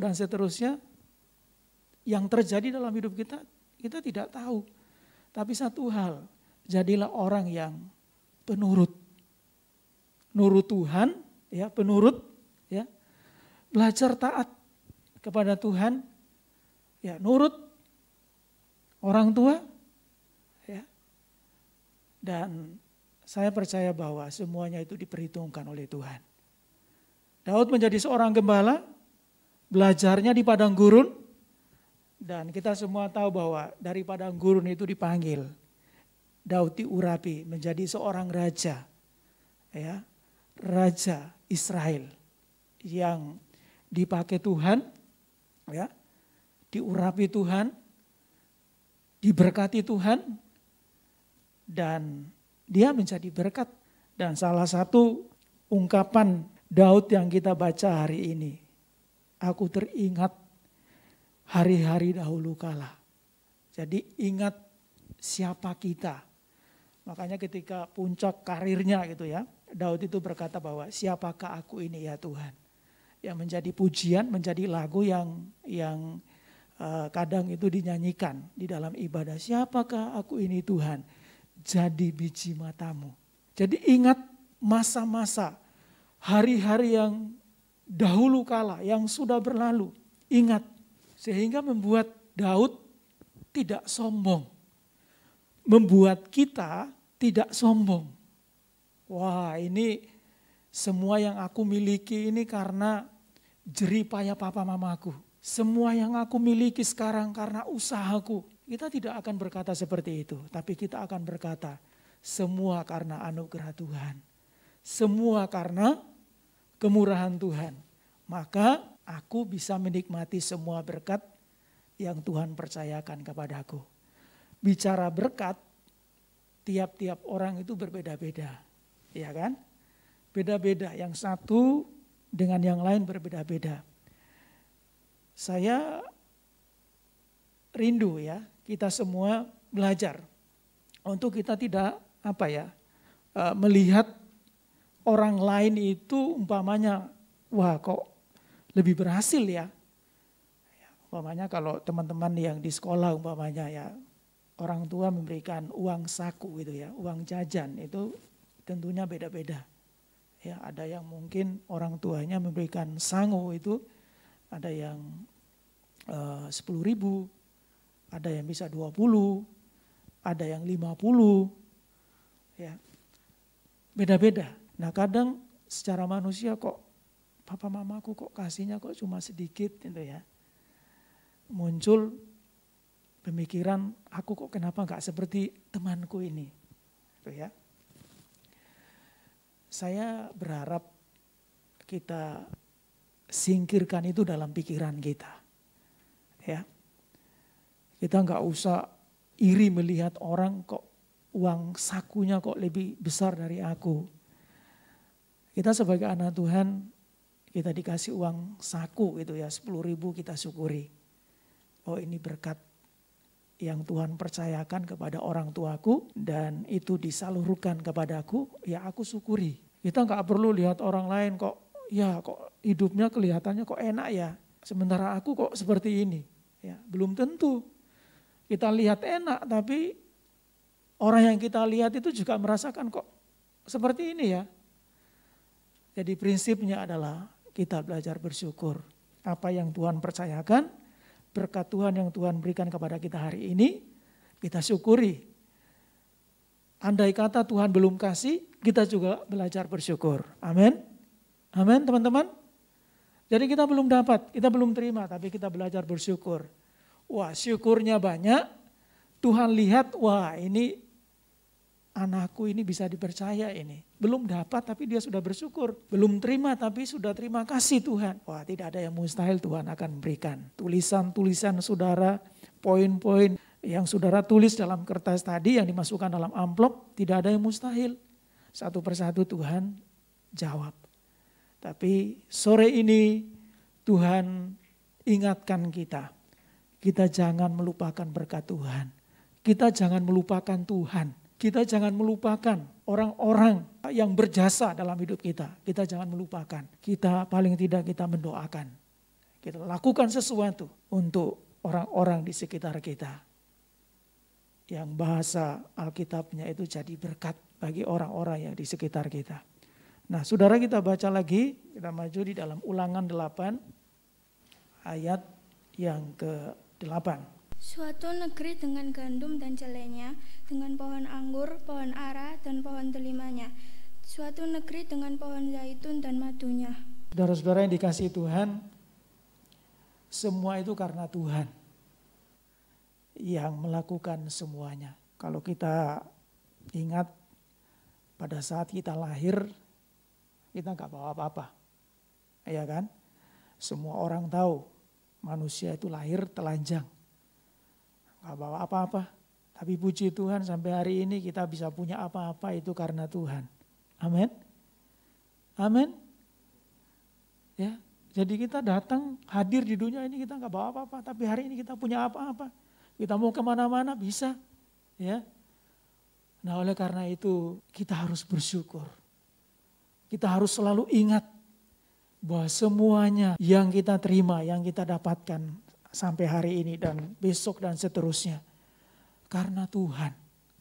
dan seterusnya yang terjadi dalam hidup kita, kita tidak tahu. Tapi satu hal, jadilah orang yang penurut. Nurut Tuhan, ya penurut, ya belajar taat kepada Tuhan, ya nurut orang tua, ya. Dan saya percaya bahwa semuanya itu diperhitungkan oleh Tuhan. Daud menjadi seorang gembala, belajarnya di padang gurun, dan kita semua tahu bahwa dari padang gurun itu dipanggil Daud diurapi menjadi seorang raja, ya, raja Israel yang dipakai Tuhan, ya, diurapi Tuhan, diberkati Tuhan, dan dia menjadi berkat. Dan salah satu ungkapan Daud yang kita baca hari ini, aku teringat hari-hari dahulu kala. Jadi ingat siapa kita. Makanya ketika puncak karirnya gitu ya, Daud itu berkata bahwa siapakah aku ini ya Tuhan. Yang menjadi pujian, menjadi lagu yang kadang itu dinyanyikan di dalam ibadah. Siapakah aku ini Tuhan, jadi biji matamu. Jadi ingat masa-masa, hari-hari yang dahulu kala, yang sudah berlalu. Ingat, sehingga membuat Daud tidak sombong. Membuat kita tidak sombong. Wah, ini semua yang aku miliki ini karena jerih payah papa mamaku. Semua yang aku miliki sekarang karena usahaku. Kita tidak akan berkata seperti itu, tapi kita akan berkata semua karena anugerah Tuhan. Semua karena kemurahan Tuhan. Maka aku bisa menikmati semua berkat yang Tuhan percayakan kepadaku. Bicara berkat, tiap-tiap orang itu berbeda-beda, ya kan? Beda-beda, yang satu dengan yang lain berbeda-beda. Saya rindu ya, kita semua belajar untuk kita tidak melihat orang lain itu umpamanya, wah kok lebih berhasil ya. Umpamanya kalau teman-teman yang di sekolah umpamanya ya, orang tua memberikan uang saku gitu ya, uang jajan itu tentunya beda-beda. Ya, ada yang mungkin orang tuanya memberikan sangu itu, ada yang 10.000, ada yang bisa 20, ada yang 50, ya beda-beda. Nah kadang secara manusia kok papa mamaku kok kasihnya kok cuma sedikit gitu ya. Muncul pemikiran aku kok kenapa gak seperti temanku ini. Gitu ya. Saya berharap kita singkirkan itu dalam pikiran kita. Ya. Kita gak usah iri melihat orang kok uang sakunya kok lebih besar dari aku. Kita sebagai anak Tuhan, kita dikasih uang saku gitu ya, 10.000 kita syukuri. Oh ini berkat yang Tuhan percayakan kepada orang tuaku dan itu disalurkan kepadaku, ya aku syukuri. Kita gak perlu lihat orang lain kok, ya kok hidupnya kelihatannya kok enak ya, sementara aku kok seperti ini. Ya, belum tentu. Kita lihat enak tapi orang yang kita lihat itu juga merasakan kok seperti ini ya. Jadi prinsipnya adalah kita belajar bersyukur. Apa yang Tuhan percayakan, berkat Tuhan yang Tuhan berikan kepada kita hari ini, kita syukuri. Andai kata Tuhan belum kasih, kita juga belajar bersyukur. Amin. Amin teman-teman. Jadi kita belum dapat, kita belum terima, tapi kita belajar bersyukur. Wah syukurnya banyak, Tuhan lihat, wah ini anakku ini bisa dipercaya ini. Belum dapat tapi dia sudah bersyukur. Belum terima tapi sudah terima kasih Tuhan. Wah tidak ada yang mustahil Tuhan akan memberikan. Tulisan-tulisan saudara, poin-poin yang saudara tulis dalam kertas tadi yang dimasukkan dalam amplop, tidak ada yang mustahil. Satu persatu Tuhan jawab. Tapi sore ini Tuhan ingatkan kita. Kita jangan melupakan berkat Tuhan. Kita jangan melupakan Tuhan. Kita jangan melupakan orang-orang yang berjasa dalam hidup kita. Kita jangan melupakan. Kita paling tidak kita mendoakan. Kita lakukan sesuatu untuk orang-orang di sekitar kita. Yang bahasa Alkitabnya itu jadi berkat bagi orang-orang yang di sekitar kita. Nah, saudara, kita baca lagi, kita maju di dalam Ulangan 8 ayat yang ke-8. Suatu negeri dengan gandum dan jelainya, dengan pohon anggur, pohon ara, dan pohon delimanya. Suatu negeri dengan pohon zaitun dan madunya. Saudara-saudara yang dikasihi Tuhan, semua itu karena Tuhan yang melakukan semuanya. Kalau kita ingat pada saat kita lahir, kita nggak bawa apa-apa, ya kan? Semua orang tahu manusia itu lahir telanjang, nggak bawa apa-apa. Tapi puji Tuhan sampai hari ini kita bisa punya apa-apa itu karena Tuhan. Amin, amin. Ya, jadi kita datang hadir di dunia ini kita nggak bawa apa-apa, tapi hari ini kita punya apa-apa. Kita mau kemana-mana bisa, ya. Nah, oleh karena itu kita harus bersyukur. Kita harus selalu ingat bahwa semuanya yang kita terima, yang kita dapatkan sampai hari ini dan besok dan seterusnya, karena Tuhan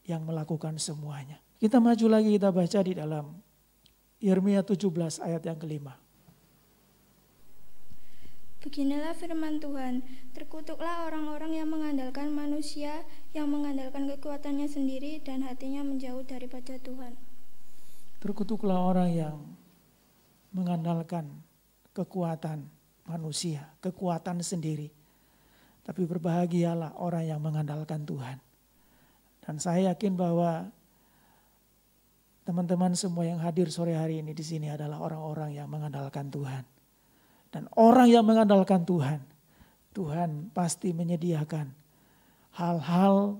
yang melakukan semuanya. Kita maju lagi, kita baca di dalam Yeremia 17 ayat yang ke-5. Beginilah firman Tuhan, terkutuklah orang-orang yang mengandalkan manusia, yang mengandalkan kekuatannya sendiri dan hatinya menjauh daripada Tuhan. Terkutuklah orang yang mengandalkan kekuatan manusia, kekuatan sendiri. Tapi berbahagialah orang yang mengandalkan Tuhan. Dan saya yakin bahwa teman-teman semua yang hadir sore hari ini di sini adalah orang-orang yang mengandalkan Tuhan. Dan orang yang mengandalkan Tuhan, Tuhan pasti menyediakan hal-hal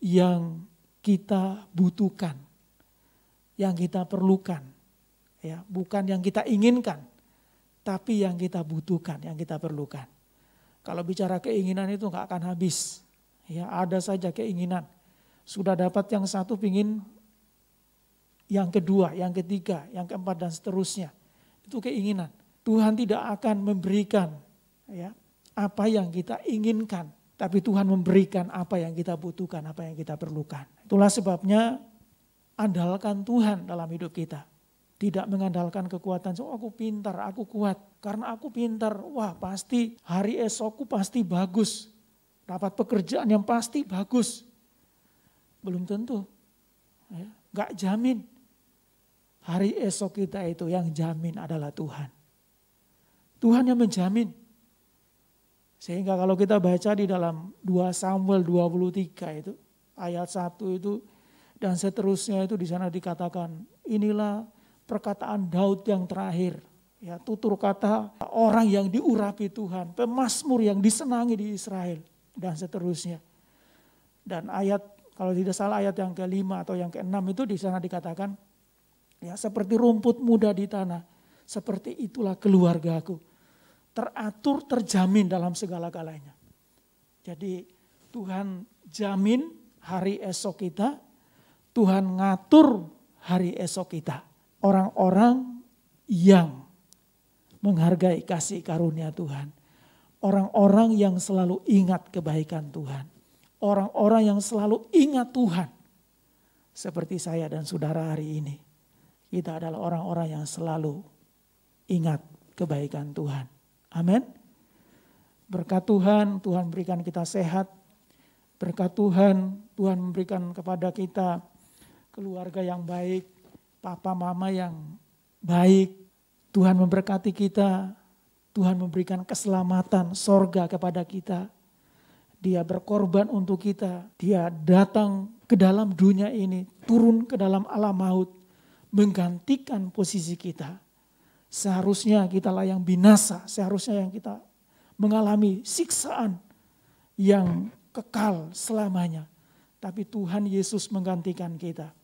yang kita butuhkan, yang kita perlukan, ya, bukan yang kita inginkan, tapi yang kita butuhkan, yang kita perlukan. Kalau bicara keinginan itu nggak akan habis, ya, ada saja keinginan. Sudah dapat yang satu, pingin yang kedua, yang ketiga, yang keempat dan seterusnya. Itu keinginan. Tuhan tidak akan memberikan, ya, apa yang kita inginkan, tapi Tuhan memberikan apa yang kita butuhkan, apa yang kita perlukan. Itulah sebabnya andalkan Tuhan dalam hidup kita. Tidak mengandalkan kekuatan, aku pintar, aku kuat. Karena aku pintar, wah pasti hari esokku pasti bagus. Dapat pekerjaan yang pasti bagus. Belum tentu, ya, gak jamin. Hari esok kita itu yang jamin adalah Tuhan. Tuhan yang menjamin. Sehingga kalau kita baca di dalam 2 Samuel 23 itu, ayat 1 itu, dan seterusnya itu di sana dikatakan, inilah perkataan Daud yang terakhir. Ya, tutur kata orang yang diurapi Tuhan, pemazmur yang disenangi di Israel, dan seterusnya. Dan ayat, kalau tidak salah ayat yang ke-5 atau yang ke-6 itu di sana dikatakan, ya, seperti rumput muda di tanah, seperti itulah keluargaku. Teratur, terjamin dalam segala-galanya. Jadi Tuhan jamin hari esok kita, Tuhan ngatur hari esok kita. Orang-orang yang menghargai kasih karunia Tuhan. Orang-orang yang selalu ingat kebaikan Tuhan. Orang-orang yang selalu ingat Tuhan. Seperti saya dan saudara hari ini. Kita adalah orang-orang yang selalu ingat kebaikan Tuhan. Amin. Berkat Tuhan, Tuhan berikan kita sehat. Berkat Tuhan, Tuhan memberikan kepada kita keluarga yang baik, papa mama yang baik. Tuhan memberkati kita, Tuhan memberikan keselamatan, sorga kepada kita. Dia berkorban untuk kita, dia datang ke dalam dunia ini, turun ke dalam alam maut, menggantikan posisi kita. Seharusnya kita lah yang binasa, seharusnya yang kita mengalami siksaan yang kekal selamanya. Tapi Tuhan Yesus menggantikan kita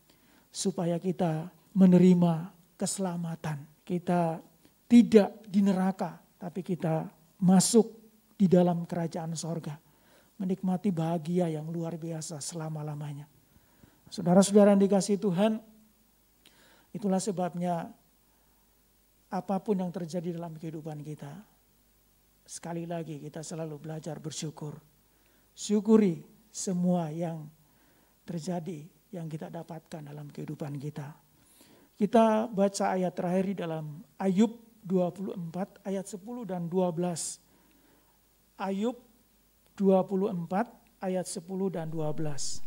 supaya kita menerima keselamatan. Kita tidak di neraka, tapi kita masuk di dalam kerajaan sorga. Menikmati bahagia yang luar biasa selama-lamanya. Saudara-saudara yang dikasihi Tuhan, itulah sebabnya apapun yang terjadi dalam kehidupan kita, sekali lagi kita selalu belajar bersyukur. Syukuri semua yang terjadi, yang kita dapatkan dalam kehidupan kita. Kita baca ayat terakhir di dalam Ayub 24 ayat 10 dan 12. Ayub 24 ayat 10 dan 12.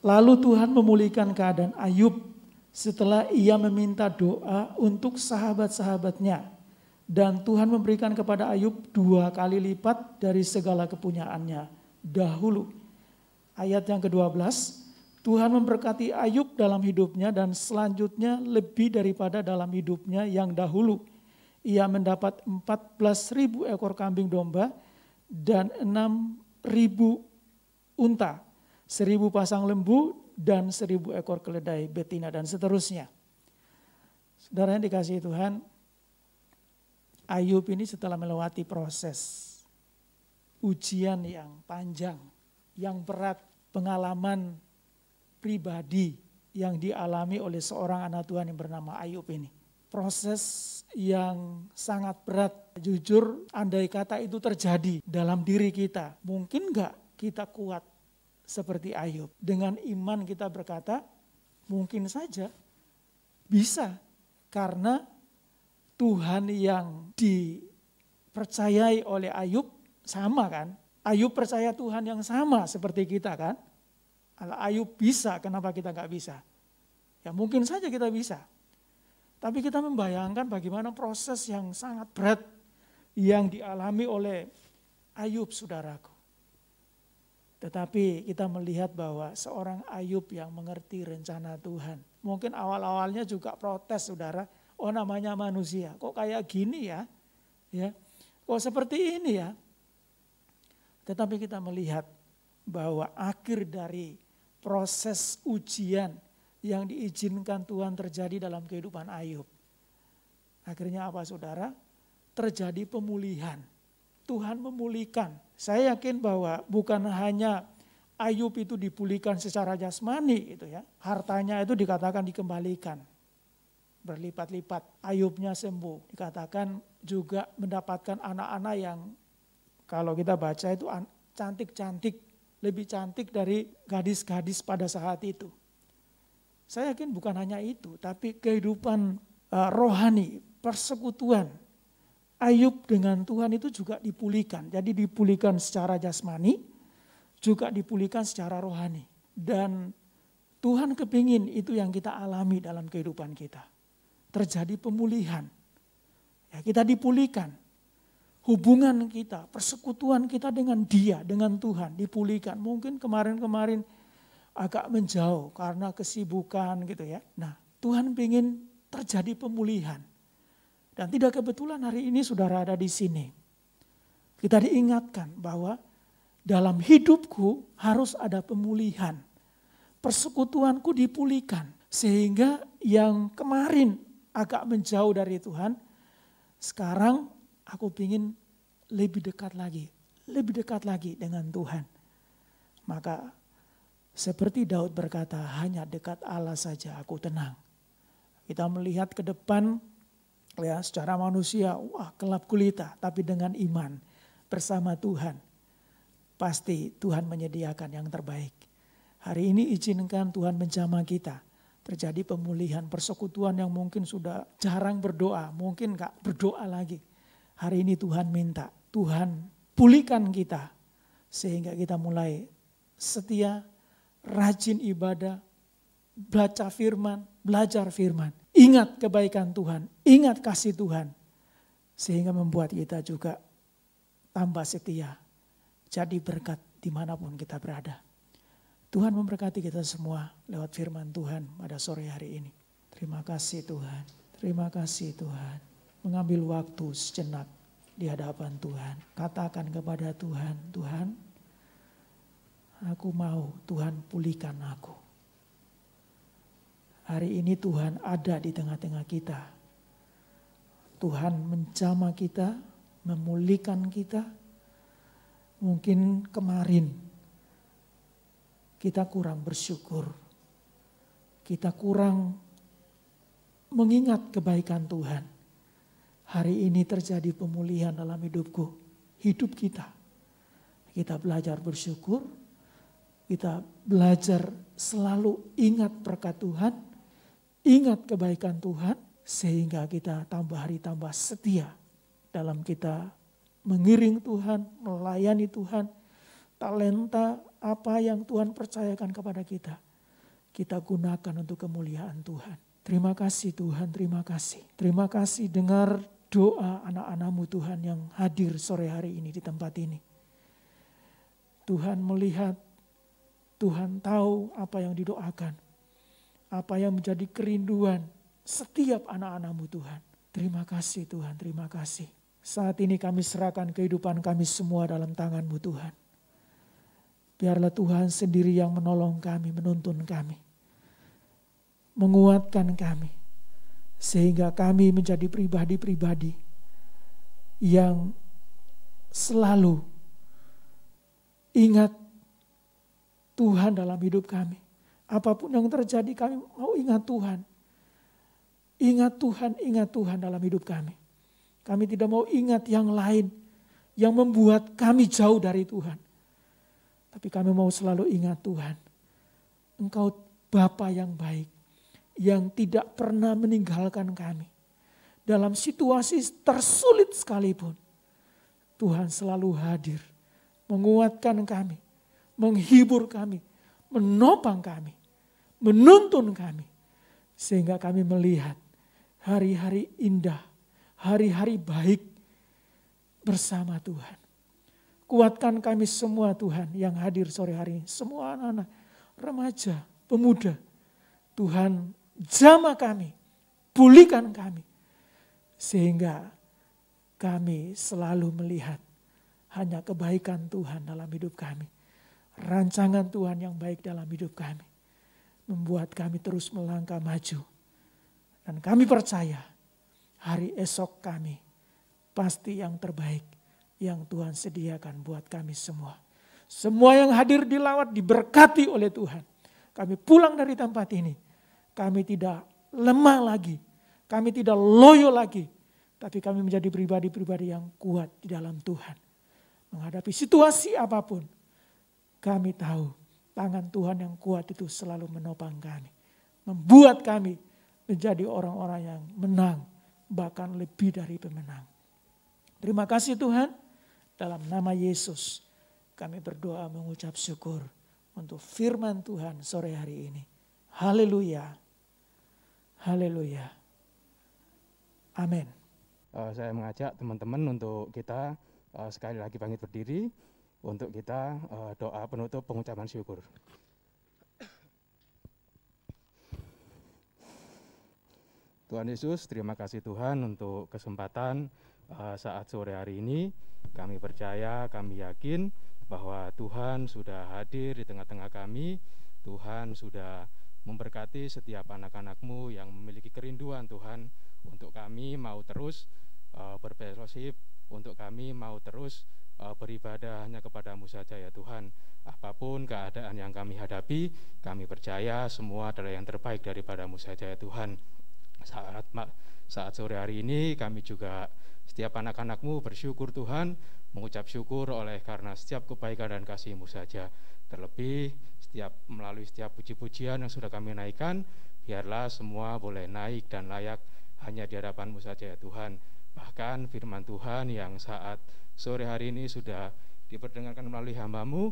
Lalu Tuhan memulihkan keadaan Ayub setelah ia meminta doa untuk sahabat-sahabatnya. Dan Tuhan memberikan kepada Ayub 2 kali lipat dari segala kepunyaannya dahulu. Ayat yang ke-12, Tuhan memberkati Ayub dalam hidupnya dan selanjutnya lebih daripada dalam hidupnya yang dahulu. Ia mendapat 14.000 ekor kambing domba dan 6.000 unta, 1.000 pasang lembu dan 1.000 ekor keledai betina dan seterusnya. Saudara yang dikasihi Tuhan, Ayub ini setelah melewati proses ujian yang panjang, yang berat, pengalaman pribadi yang dialami oleh seorang anak Tuhan yang bernama Ayub ini. Proses yang sangat berat. Jujur, andai kata itu terjadi dalam diri kita, mungkin enggak kita kuat seperti Ayub? Dengan iman kita berkata, mungkin saja bisa. Karena Tuhan yang dipercayai oleh Ayub sama kan? Ayub percaya Tuhan yang sama seperti kita kan? Kalau Ayub bisa, kenapa kita enggak bisa? Ya mungkin saja kita bisa. Tapi kita membayangkan bagaimana proses yang sangat berat yang dialami oleh Ayub, saudaraku. Tetapi kita melihat bahwa seorang Ayub yang mengerti rencana Tuhan. Mungkin awal-awalnya juga protes, saudara. Oh, namanya manusia, kok kayak gini ya? Kok seperti ini ya? Tetapi kita melihat bahwa akhir dari proses ujian yang diizinkan Tuhan terjadi dalam kehidupan Ayub. Akhirnya apa, saudara? Terjadi pemulihan. Tuhan memulihkan. Saya yakin bahwa bukan hanya Ayub itu dipulihkan secara jasmani, itu ya. Hartanya itu dikatakan dikembalikan berlipat-lipat. Ayubnya sembuh. Dikatakan juga mendapatkan anak-anak yang kalau kita baca itu cantik-cantik, lebih cantik dari gadis-gadis pada saat itu. Saya yakin bukan hanya itu, tapi kehidupan rohani, persekutuan Ayub dengan Tuhan itu juga dipulihkan. Jadi dipulihkan secara jasmani, juga dipulihkan secara rohani. Dan Tuhan kepingin itu yang kita alami dalam kehidupan kita. Terjadi pemulihan. Ya, kita dipulihkan. Hubungan kita, persekutuan kita dengan Dia, dengan Tuhan dipulihkan. Mungkin kemarin-kemarin agak menjauh karena kesibukan gitu ya. Nah, Tuhan ingin terjadi pemulihan. Dan tidak kebetulan hari ini saudara ada di sini. Kita diingatkan bahwa dalam hidupku harus ada pemulihan. Persekutuanku dipulihkan. Sehingga yang kemarin agak menjauh dari Tuhan, sekarang aku ingin lebih dekat lagi dengan Tuhan. Maka seperti Daud berkata, hanya dekat Allah saja aku tenang. Kita melihat ke depan ya secara manusia, wah gelap gulita, tapi dengan iman bersama Tuhan. Pasti Tuhan menyediakan yang terbaik. Hari ini izinkan Tuhan menjamah kita. Terjadi pemulihan persekutuan yang mungkin sudah jarang berdoa, mungkin gak berdoa lagi. Hari ini Tuhan minta, Tuhan pulihkan kita. Sehingga kita mulai setia, rajin ibadah, baca firman, belajar firman. Ingat kebaikan Tuhan, ingat kasih Tuhan. Sehingga membuat kita juga tambah setia. Jadi berkat dimanapun kita berada. Tuhan memberkati kita semua lewat firman Tuhan pada sore hari ini. Terima kasih Tuhan, terima kasih Tuhan. Mengambil waktu sejenak di hadapan Tuhan. Katakan kepada Tuhan, Tuhan, aku mau Tuhan pulihkan aku. Hari ini Tuhan ada di tengah-tengah kita. Tuhan menjamah kita, memulihkan kita. Mungkin kemarin kita kurang bersyukur. Kita kurang mengingat kebaikan Tuhan. Hari ini terjadi pemulihan dalam hidupku, hidup kita. Kita belajar bersyukur. Kita belajar selalu ingat berkat Tuhan, ingat kebaikan Tuhan, sehingga kita tambah hari tambah setia dalam kita mengiring Tuhan, melayani Tuhan, talenta apa yang Tuhan percayakan kepada kita, kita gunakan untuk kemuliaan Tuhan. Terima kasih Tuhan, terima kasih. Terima kasih dengar doa anak-anak-Mu Tuhan yang hadir sore hari ini di tempat ini. Tuhan melihat, Tuhan tahu apa yang didoakan, apa yang menjadi kerinduan setiap anak-anak-Mu Tuhan. Terima kasih Tuhan, terima kasih. Saat ini kami serahkan kehidupan kami semua dalam tangan-Mu Tuhan. Biarlah Tuhan sendiri yang menolong kami, menuntun kami, menguatkan kami, sehingga kami menjadi pribadi-pribadi yang selalu ingat Tuhan dalam hidup kami. Apapun yang terjadi kami mau ingat Tuhan. Ingat Tuhan dalam hidup kami. Kami tidak mau ingat yang lain yang membuat kami jauh dari Tuhan. Tapi kami mau selalu ingat Tuhan. Engkau Bapa yang baik, yang tidak pernah meninggalkan kami. Dalam situasi tersulit sekalipun, Tuhan selalu hadir, menguatkan kami, menghibur kami, menopang kami, menuntun kami. Sehingga kami melihat hari-hari indah, hari-hari baik bersama Tuhan. Kuatkan kami semua Tuhan yang hadir sore hari ini. Semua anak-anak, remaja, pemuda. Tuhan jamah kami, pulihkan kami. Sehingga kami selalu melihat hanya kebaikan Tuhan dalam hidup kami. Rancangan Tuhan yang baik dalam hidup kami. Membuat kami terus melangkah maju. Dan kami percaya hari esok kami pasti yang terbaik yang Tuhan sediakan buat kami semua. Semua yang hadir di Lawat diberkati oleh Tuhan. Kami pulang dari tempat ini. Kami tidak lemah lagi. Kami tidak loyo lagi. Tapi kami menjadi pribadi-pribadi yang kuat di dalam Tuhan. Menghadapi situasi apapun. Kami tahu tangan Tuhan yang kuat itu selalu menopang kami. Membuat kami menjadi orang-orang yang menang. Bahkan lebih dari pemenang. Terima kasih Tuhan. Dalam nama Yesus kami berdoa mengucap syukur untuk firman Tuhan sore hari ini. Haleluya. Haleluya. Amin. Saya mengajak teman-teman untuk kita sekali lagi bangkit berdiri untuk kita doa penutup pengucapan syukur. Tuhan Yesus, terima kasih Tuhan untuk kesempatan saat sore hari ini. Kami percaya, kami yakin bahwa Tuhan sudah hadir di tengah-tengah kami. Tuhan sudah memberkati setiap anak-anak-Mu yang memiliki kerinduan Tuhan. Untuk kami mau terus berfellowship, untuk kami mau terus beribadah hanya kepada-Mu saja ya Tuhan. Apapun keadaan yang kami hadapi, kami percaya semua adalah yang terbaik daripada-Mu saja ya Tuhan. Saat sore hari ini kami juga setiap anak-anak-Mu bersyukur Tuhan, mengucap syukur oleh karena setiap kebaikan dan kasih-Mu saja. Terlebih melalui setiap puji-pujian yang sudah kami naikkan, biarlah semua boleh naik dan layak hanya di hadapan-Mu saja ya Tuhan. Bahkan firman Tuhan yang saat sore hari ini sudah diperdengarkan melalui hamba-Mu,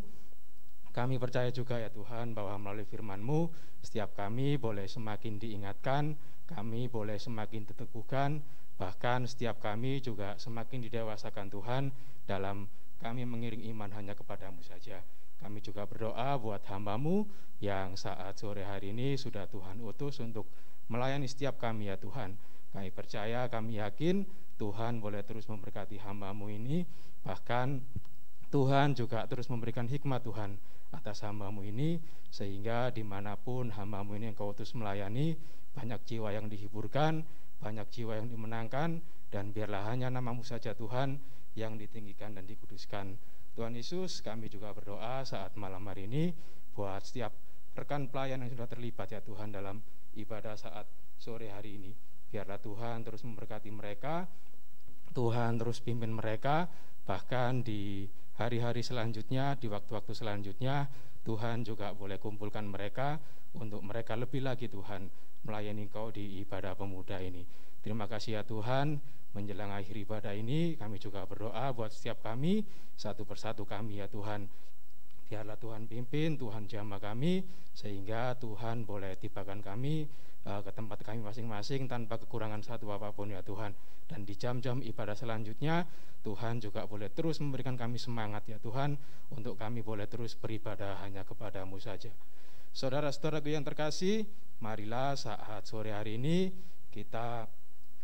kami percaya juga ya Tuhan bahwa melalui firman-Mu setiap kami boleh semakin diingatkan, kami boleh semakin diteguhkan, bahkan setiap kami juga semakin didewasakan Tuhan dalam kami mengiring iman hanya kepada-Mu saja. Kami juga berdoa buat hamba-Mu yang saat sore hari ini sudah Tuhan utus untuk melayani setiap kami ya Tuhan. Kami percaya, kami yakin Tuhan boleh terus memberkati hamba-Mu ini. Bahkan Tuhan juga terus memberikan hikmat Tuhan atas hamba-Mu ini. Sehingga dimanapun hamba-Mu ini yang Kau utus melayani, banyak jiwa yang dihiburkan, banyak jiwa yang dimenangkan, dan biarlah hanya nama-Mu saja Tuhan yang ditinggikan dan dikuduskan. Tuhan Yesus, kami juga berdoa saat malam hari ini buat setiap rekan pelayan yang sudah terlibat ya Tuhan dalam ibadah saat sore hari ini. Biarlah Tuhan terus memberkati mereka, Tuhan terus pimpin mereka, bahkan di hari-hari selanjutnya, di waktu-waktu selanjutnya, Tuhan juga boleh kumpulkan mereka untuk mereka lebih lagi Tuhan melayani Engkau di ibadah pemuda ini. Terima kasih ya Tuhan, menjelang akhir ibadah ini kami juga berdoa buat setiap kami, satu persatu kami ya Tuhan. Biarlah Tuhan pimpin, Tuhan jamah kami, sehingga Tuhan boleh tibakan kami ke tempat kami masing-masing tanpa kekurangan satu apapun ya Tuhan. Dan di jam-jam ibadah selanjutnya, Tuhan juga boleh terus memberikan kami semangat ya Tuhan, untuk kami boleh terus beribadah hanya kepada-Mu saja. Saudara-saudaraku yang terkasih, marilah saat sore hari ini kita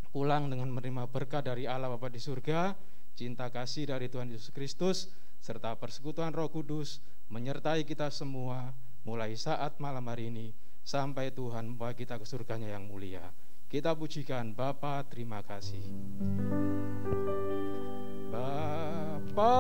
pulang dengan menerima berkat dari Allah Bapa di surga, cinta kasih dari Tuhan Yesus Kristus, serta persekutuan Roh Kudus menyertai kita semua mulai saat malam hari ini sampai Tuhan membawa kita ke surganya yang mulia. Kita pujikan Bapa, terima kasih. Bapa